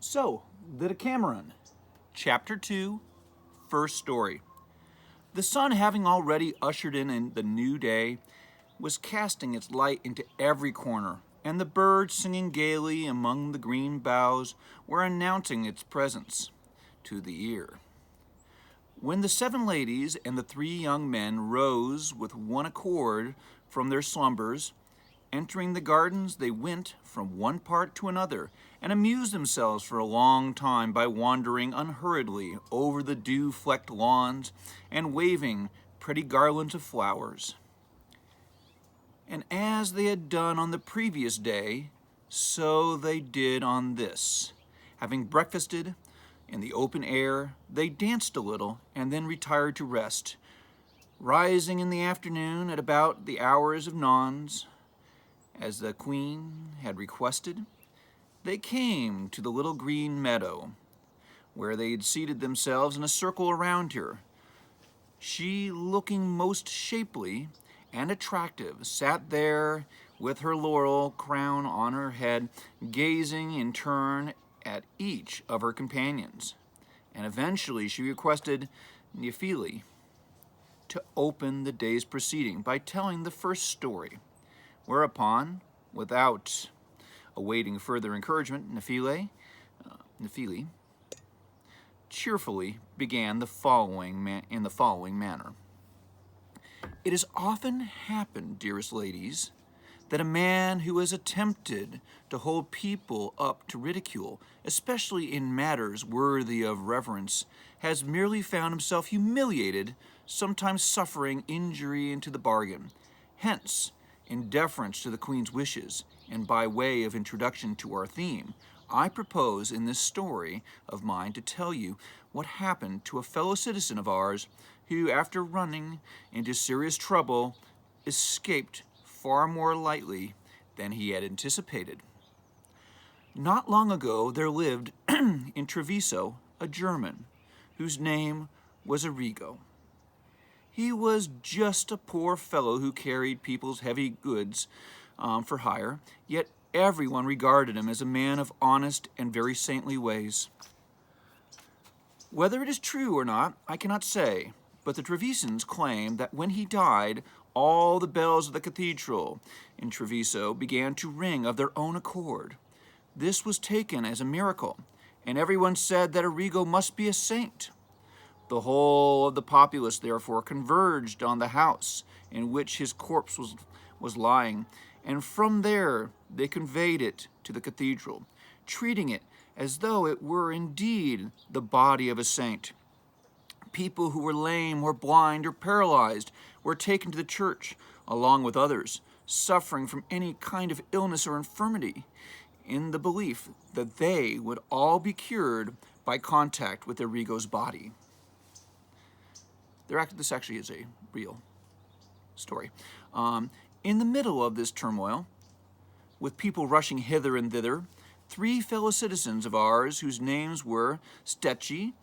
So, the Decameron, Chapter 2, First Story. The sun, having already ushered in the new day, was casting its light into every corner, and the birds singing gaily among the green boughs were announcing its presence to the ear. When the 7 ladies and the 3 young men rose with one accord from their slumbers, entering the gardens, they went from one part to another and amused themselves for a long time by wandering unhurriedly over the dew-flecked lawns and waving pretty garlands of flowers. And as they had done on the previous day, so they did on this. Having breakfasted in the open air, they danced a little and then retired to rest, rising in the afternoon at about the hours of nones. As the Queen had requested, they came to the little green meadow, where they had seated themselves in a circle around her. She, looking most shapely and attractive, sat there with her laurel crown on her head, gazing in turn at each of her companions. And eventually she requested Nephili to open the day's proceeding by telling the first story. Whereupon, without awaiting further encouragement, Nephili cheerfully began in the following manner. It has often happened, dearest ladies, that a man who has attempted to hold people up to ridicule, especially in matters worthy of reverence, has merely found himself humiliated, sometimes suffering injury into the bargain. Hence, in deference to the Queen's wishes, and by way of introduction to our theme, I propose in this story of mine to tell you what happened to a fellow citizen of ours who, after running into serious trouble, escaped far more lightly than he had anticipated. Not long ago there lived in Treviso a German whose name was Arrigo. He was just a poor fellow who carried people's heavy goods for hire, yet everyone regarded him as a man of honest and very saintly ways. Whether it is true or not, I cannot say, but the Trevisans claim that when he died, all the bells of the cathedral in Treviso began to ring of their own accord. This was taken as a miracle, and everyone said that Arrigo must be a saint. The whole of the populace, therefore, converged on the house in which his corpse was lying, and from there they conveyed it to the cathedral, treating it as though it were indeed the body of a saint. People who were lame or blind or paralyzed were taken to the church, along with others suffering from any kind of illness or infirmity, in the belief that they would all be cured by contact with Arrigo's body. This actually is a real story. In the middle of this turmoil, with people rushing hither and thither, 3 fellow citizens of ours, whose names were Stecchi,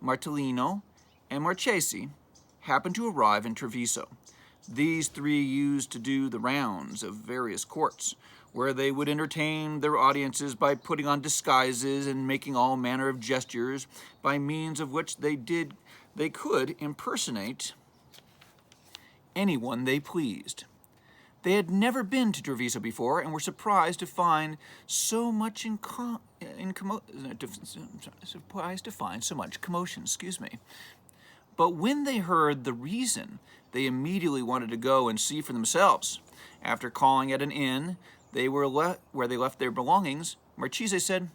Martellino, and Marchesi, happened to arrive in Treviso. These 3 used to do the rounds of various courts, where they would entertain their audiences by putting on disguises and making all manner of gestures, by means of which they could impersonate anyone they pleased. They had never been to Treviso before and were surprised to find so much commotion. But when they heard the reason, they immediately wanted to go and see for themselves. After calling at an inn where they left their belongings, Marchese said,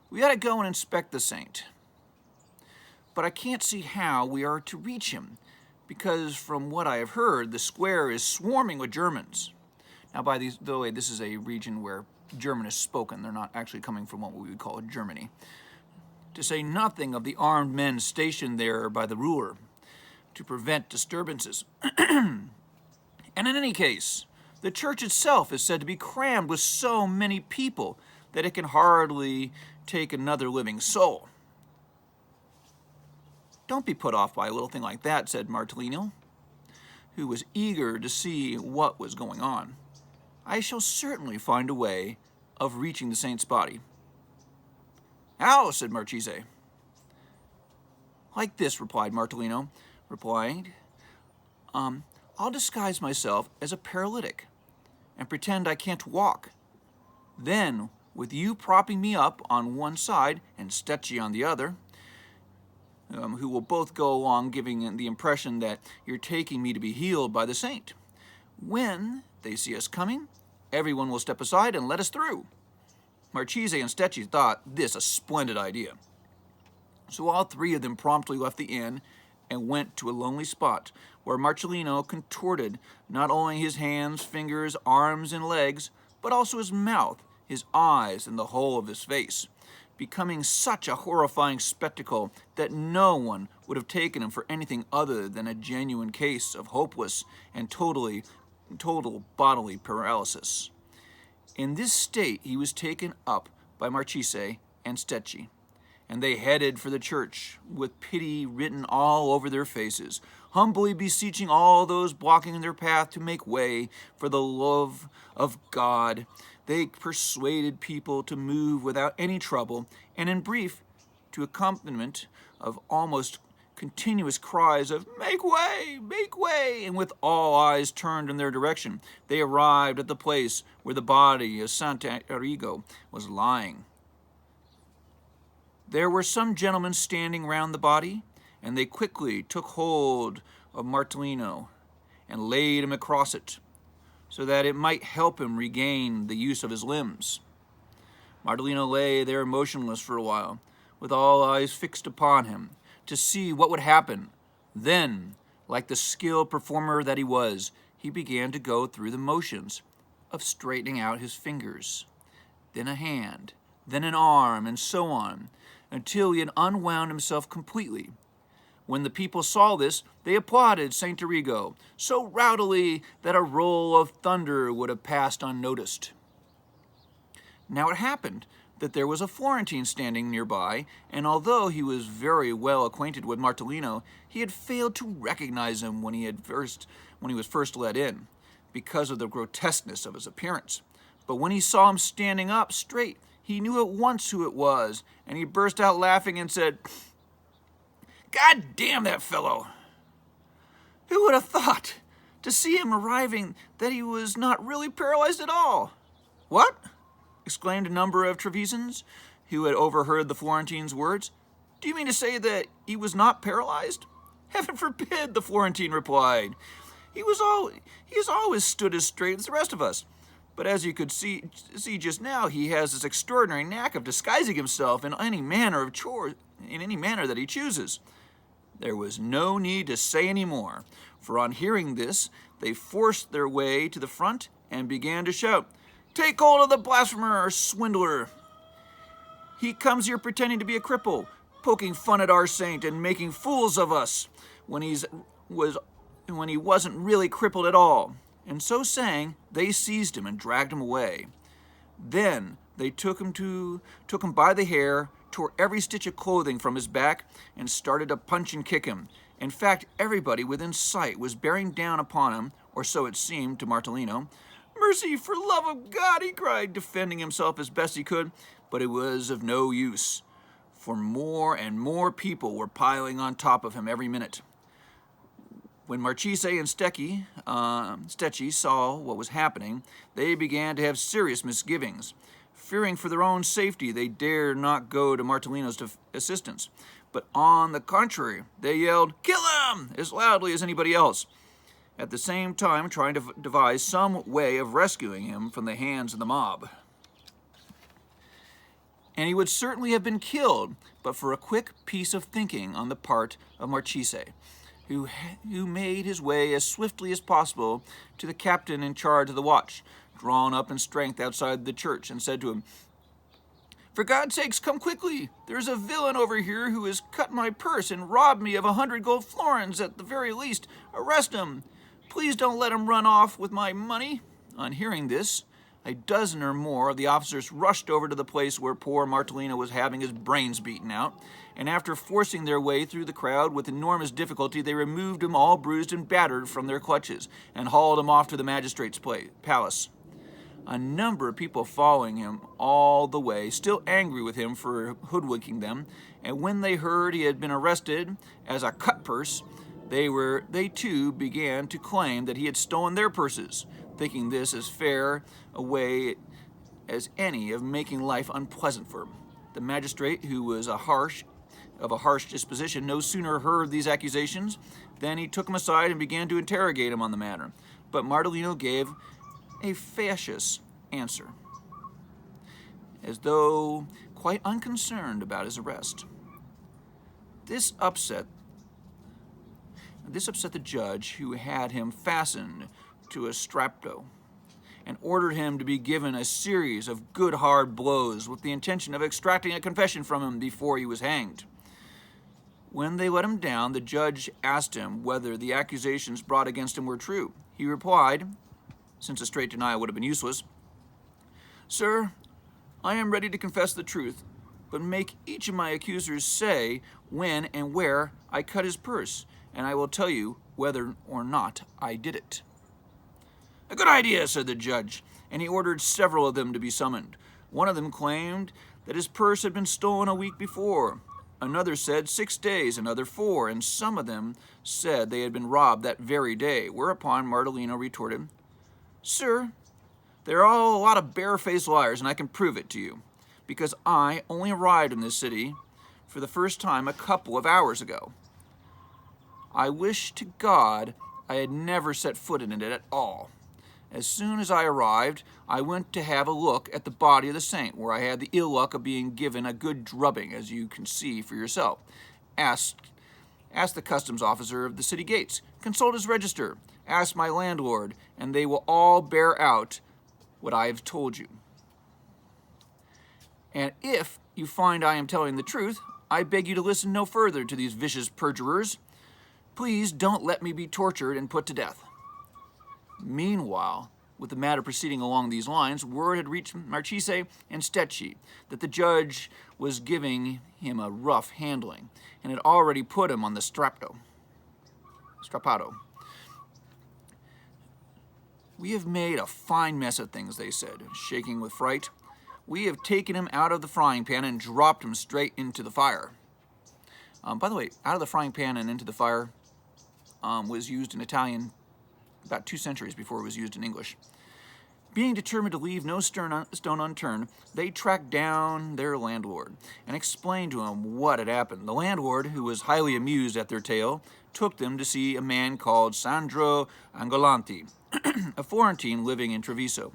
"We ought to go and inspect the saint. But I can't see how we are to reach him, because from what I have heard, the square is swarming with Germans." Now, by the way, this is a region where German is spoken. They're not actually coming from what we would call Germany. To say nothing of the armed men stationed there by the ruler to prevent disturbances. And in any case, the church itself is said to be crammed with so many people that it can hardly take another living soul. "Don't be put off by a little thing like that," said Martellino, who was eager to see what was going on. "I shall certainly find a way of reaching the saint's body." How? Said Marchese. Like this, replied Martellino, I'll disguise myself as a paralytic and pretend I can't walk. Then, with you propping me up on one side and Stecchi on the other, who will both go along giving the impression that you're taking me to be healed by the saint. When they see us coming, everyone will step aside and let us through. Marchese and Stecchi thought this a splendid idea. So all three of them promptly left the inn and went to a lonely spot where Martellino contorted not only his hands, fingers, arms, and legs, but also his mouth, his eyes, and the whole of his face, becoming such a horrifying spectacle that no one would have taken him for anything other than a genuine case of hopeless and total bodily paralysis. In this state he was taken up by Marchese and Stecchi, and they headed for the church, with pity written all over their faces, humbly beseeching all those blocking their path to make way for the love of God. They persuaded people to move without any trouble, and in brief, to accompaniment of almost continuous cries of make way, and with all eyes turned in their direction, they arrived at the place where the body of Saint Arrigo was lying. There were some gentlemen standing round the body, and they quickly took hold of Martellino and laid him across it, so that it might help him regain the use of his limbs. Martellino lay there motionless for a while, with all eyes fixed upon him, to see what would happen. Then, like the skilled performer that he was, he began to go through the motions of straightening out his fingers, then a hand, then an arm, and so on, until he had unwound himself completely. When the people saw this, they applauded Saint Arrigo so rowdily that a roll of thunder would have passed unnoticed. Now it happened that there was a Florentine standing nearby, and although he was very well acquainted with Martellino, he had failed to recognize him when he was first let in, because of the grotesqueness of his appearance. But when he saw him standing up straight, he knew at once who it was, and he burst out laughing and said, God damn that fellow! Who would have thought, to see him arriving, that he was not really paralyzed at all? What? Exclaimed a number of Trevisans, who had overheard the Florentine's words. Do you mean to say that he was not paralyzed? Heaven forbid, the Florentine replied. He has always stood as straight as the rest of us. But as you could see just now, he has this extraordinary knack of disguising himself in any manner that he chooses. There was no need to say any more, for on hearing this, they forced their way to the front and began to shout, Take hold of the blasphemer or swindler. He comes here pretending to be a cripple, poking fun at our saint and making fools of us when he wasn't really crippled at all. And so saying, they seized him and dragged him away. Then they took him by the hair, tore every stitch of clothing from his back, and started to punch and kick him. In fact, everybody within sight was bearing down upon him, or so it seemed to Martellino. Mercy, for love of God, he cried, defending himself as best he could, but it was of no use, for more and more people were piling on top of him every minute. When Marchese and Stecchi saw what was happening, they began to have serious misgivings. Fearing for their own safety, they dared not go to Martellino's assistance. But on the contrary, they yelled, Kill him! As loudly as anybody else, at the same time trying to devise some way of rescuing him from the hands of the mob. And he would certainly have been killed, but for a quick piece of thinking on the part of Marchese, who made his way as swiftly as possible to the captain in charge of the watch, drawn up in strength outside the church, and said to him, For God's sakes, come quickly. There is a villain over here who has cut my purse and robbed me of 100 gold florins at the very least. Arrest him. Please don't let him run off with my money. On hearing this, a dozen or more of the officers rushed over to the place where poor Martellino was having his brains beaten out, and after forcing their way through the crowd with enormous difficulty, they removed him all bruised and battered from their clutches, and hauled him off to the magistrate's palace. a number of people following him all the way, still angry with him for hoodwinking them. And when they heard he had been arrested as a cutpurse, they too began to claim that he had stolen their purses, thinking this as fair a way as any of making life unpleasant for him. The magistrate, who was of a harsh disposition, no sooner heard these accusations than he took him aside and began to interrogate him on the matter. But Martellino gave a facetious answer, as though quite unconcerned about his arrest. This upset the judge, who had him fastened to a strapdo and ordered him to be given a series of good hard blows with the intention of extracting a confession from him before he was hanged. When they let him down, the judge asked him whether the accusations brought against him were true. He replied, since a straight denial would have been useless, "Sir, I am ready to confess the truth, but make each of my accusers say when and where I cut his purse, and I will tell you whether or not I did it." "A good idea," said the judge, and he ordered several of them to be summoned. One of them claimed that his purse had been stolen a week before. Another said 6 days, another 4, and some of them said they had been robbed that very day, whereupon Martellino retorted, "Sir, they're all a lot of barefaced liars, and I can prove it to you, because I only arrived in this city for the first time a couple of hours ago. I wish to God I had never set foot in it at all. As soon as I arrived, I went to have a look at the body of the saint, where I had the ill luck of being given a good drubbing, as you can see for yourself. Asked the customs officer of the city gates, consult his register, ask my landlord, and they will all bear out what I have told you. And if you find I am telling the truth, I beg you to listen no further to these vicious perjurers. Please don't let me be tortured and put to death." Meanwhile, with the matter proceeding along these lines, word had reached Marchese and Stecchi that the judge was giving him a rough handling and had already put him on the strappado. "We have made a fine mess of things," they said, shaking with fright. "We have taken him out of the frying pan and dropped him straight into the fire." By the way, out of the frying pan and into the fire was used in Italian about 2 centuries before it was used in English. Being determined to leave no stone unturned, they tracked down their landlord and explained to him what had happened. The landlord, who was highly amused at their tale, took them to see a man called Sandro Angolanti, a Florentine living in Treviso,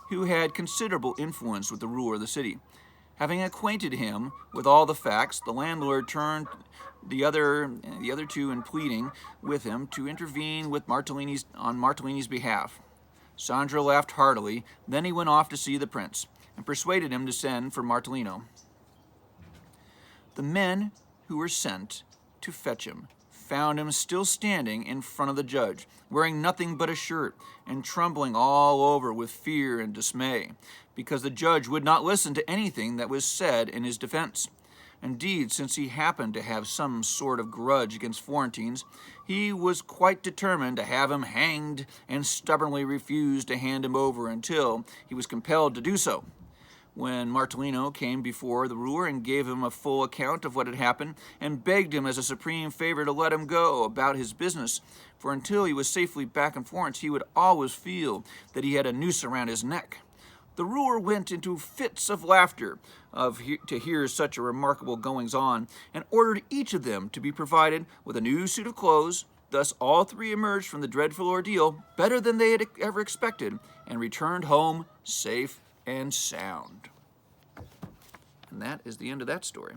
who had considerable influence with the ruler of the city. Having acquainted him with all the facts, the landlord turned the other two in pleading with him to intervene on Martellini's behalf. Sandro laughed heartily. Then he went off to see the prince and persuaded him to send for Martellino. The men who were sent to fetch him found him still standing in front of the judge, wearing nothing but a shirt and trembling all over with fear and dismay, because the judge would not listen to anything that was said in his defense. Indeed, since he happened to have some sort of grudge against Florentines, he was quite determined to have him hanged and stubbornly refused to hand him over until he was compelled to do so. When Martellino came before the ruler and gave him a full account of what had happened and begged him as a supreme favor to let him go about his business, for until he was safely back in Florence he would always feel that he had a noose around his neck, the ruler went into fits of laughter to hear such a remarkable goings-on, and ordered each of them to be provided with a new suit of clothes. Thus all 3 emerged from the dreadful ordeal better than they had ever expected, and returned home safe and sound. And that is the end of that story.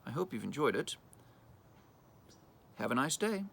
I hope you've enjoyed it. Have a nice day.